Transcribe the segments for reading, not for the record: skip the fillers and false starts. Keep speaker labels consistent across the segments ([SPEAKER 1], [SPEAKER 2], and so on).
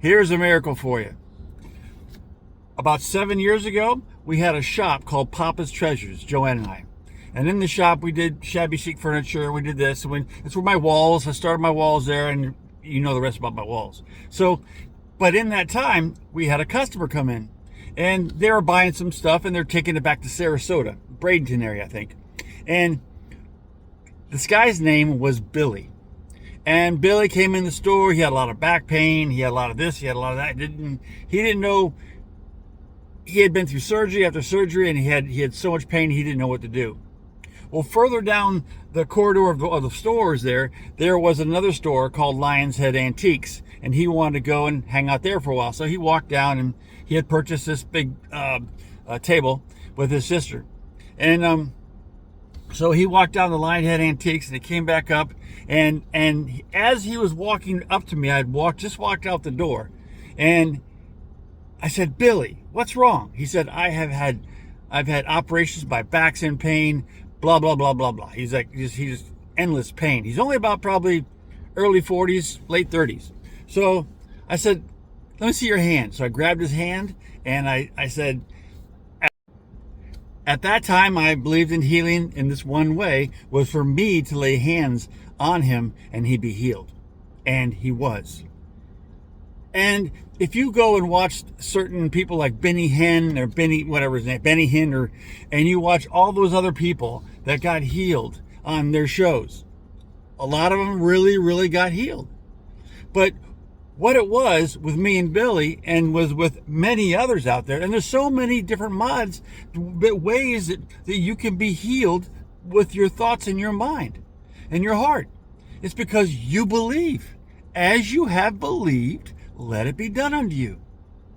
[SPEAKER 1] Here's a miracle for you. About 7 years ago, we had a shop called Papa's Treasures, Joanne and I. And in the shop, we did shabby chic furniture. We did this. It's where my walls. I started my walls there, and you know the rest about my walls. So, but in that time, we had a customer come in, and they were buying some stuff, and they're taking it back to Sarasota, Bradenton area, I think. And this guy's name was Billy. And Billy came in the store. He had a lot of back pain. He had a lot of this. He had a lot of that. He didn't know. He had been through surgery after surgery, and he had so much pain he didn't know what to do. Well, further down the corridor of the stores there was another store called Lion's Head Antiques, and he wanted to go and hang out there for a while. So he walked down, and he had purchased this big table with his sister. And so he walked down the Lion's Head Antiques, and he came back up, and as he was walking up to me, just walked out the door, and I said, "Billy, what's wrong?" He said, I've had operations, my back's in pain, blah, blah, blah, blah, blah. He's like, he's endless pain. He's only about probably early 40s, late 30s. So I said, "Let me see your hand." So I grabbed his hand, and I said, at that time, I believed in healing in this one way, was for me to lay hands on him and he'd be healed. And he was. And if you go and watch certain people like Benny Hinn or Benny Hinn, and you watch all those other people that got healed on their shows, a lot of them really, really got healed. But what it was with me and Billy, and was with many others out there, and there's so many different ways that you can be healed with your thoughts in your mind and your heart. It's because you believe. As you have believed, let it be done unto you,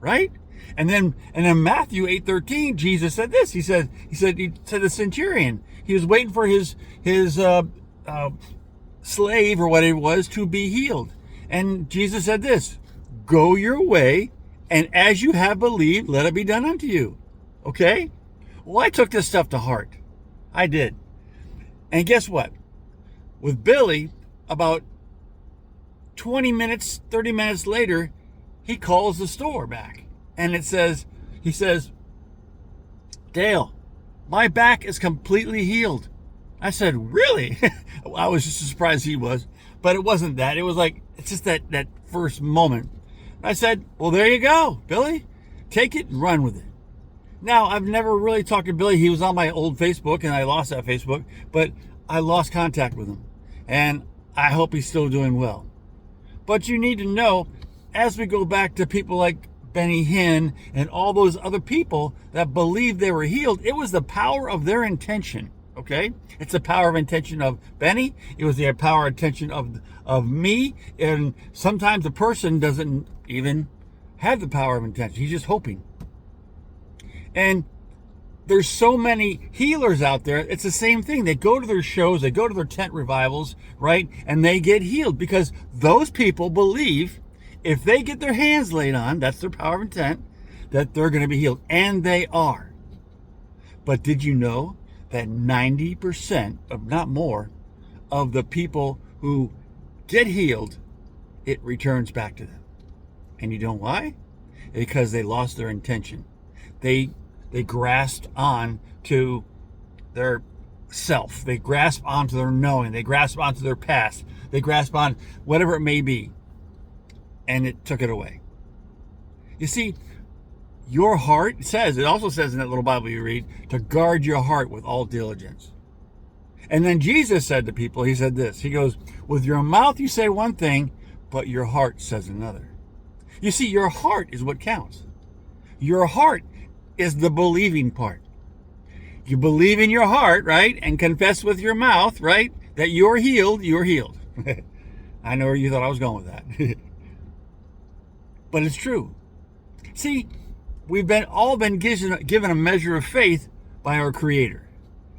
[SPEAKER 1] right? And then Matthew 8:13, Jesus said this. He said to the centurion, he was waiting for his slave or whatever it was to be healed. And Jesus said this: "Go your way, and as you have believed, let it be done unto you." Okay? Well, I took this stuff to heart. I did. And guess what? With Billy, about 20 minutes, 30 minutes later, he calls the store back. And he says, "Dale, my back is completely healed." I said, "Really?" I was just as surprised he was. But it wasn't that. It was like, it's just that first moment. I said, "Well, there you go, Billy. Take it and run with it." Now, I've never really talked to Billy. He was on my old Facebook, and I lost that Facebook. But I lost contact with him. And I hope he's still doing well. But you need to know, as we go back to people like Benny Hinn and all those other people that believed they were healed, it was the power of their intention. Okay? It's the power of intention of Benny. It was the power of intention of me. And sometimes a person doesn't even have the power of intention. He's just hoping. And there's so many healers out there. It's the same thing. They go to their shows, they go to their tent revivals, right? And they get healed because those people believe if they get their hands laid on, that's their power of intent, that they're going to be healed. And they are. But did you know that 90%, if not more, of the people who get healed, it returns back to them? And you know why? Because they lost their intention. They grasped on to their self. They grasped onto their knowing. They grasped onto their past. They grasped on whatever it may be. And it took it away. You see, your heart it also says in that little Bible you read, to guard your heart with all diligence. And then Jesus said to people, he said this, he goes, "With your mouth you say one thing, but your heart says another." You see, your heart is what counts. Your heart is the believing part. You believe in your heart, right? And confess with your mouth, right? That you're healed, you're healed. I know where you thought I was going with that. But it's true. See, we've all been given a measure of faith by our Creator,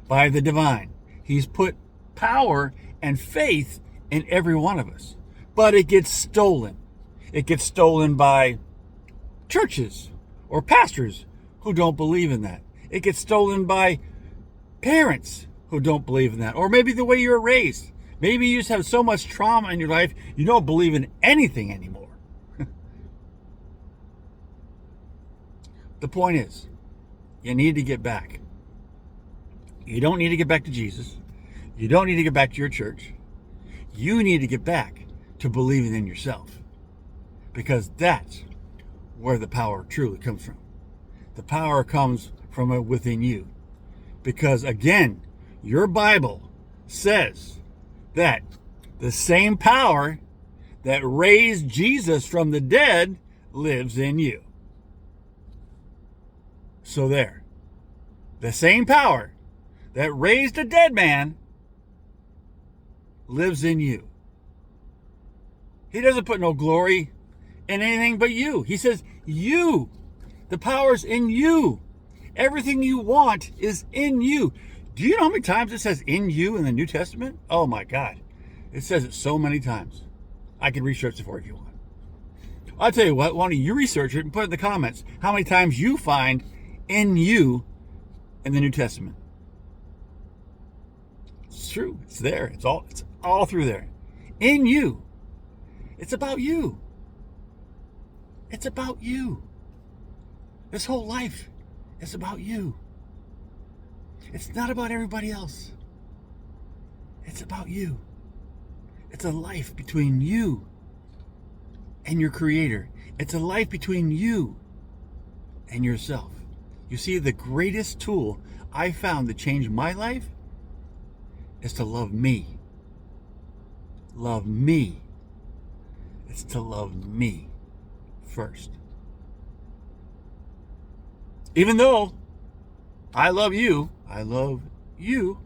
[SPEAKER 1] by the divine. He's put power and faith in every one of us. But it gets stolen. It gets stolen by churches or pastors who don't believe in that. It gets stolen by parents who don't believe in that. Or maybe the way you were raised. Maybe you just have so much trauma in your life, you don't believe in anything anymore. The point is, you need to get back. You don't need to get back to Jesus. You don't need to get back to your church. You need to get back to believing in yourself. Because that's where the power truly comes from. The power comes from within you. Because again, your Bible says that the same power that raised Jesus from the dead lives in you. So there. The same power that raised a dead man lives in you. He doesn't put no glory in anything but you. He says, you. The power's in you. Everything you want is in you. Do you know how many times it says in you in the New Testament? Oh my God. It says it so many times. I can research it for you if you want. I'll tell you what, why don't you research it and put in the comments how many times you find in you in the New Testament. It's true. It's there. It's all through there. In you. It's about you. It's about you. This whole life is about you. It's not about everybody else. It's about you. It's a life between you and your Creator. It's a life between you and yourself. You see, the greatest tool I found to change my life is to love me. Love me. It's to love me first. Even though I love you, you.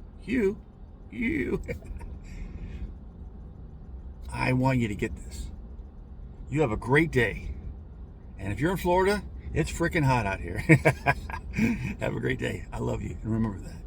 [SPEAKER 1] I want you to get this. You have a great day. And if you're in Florida, it's freaking hot out here. Have a great day. I love you. And remember that.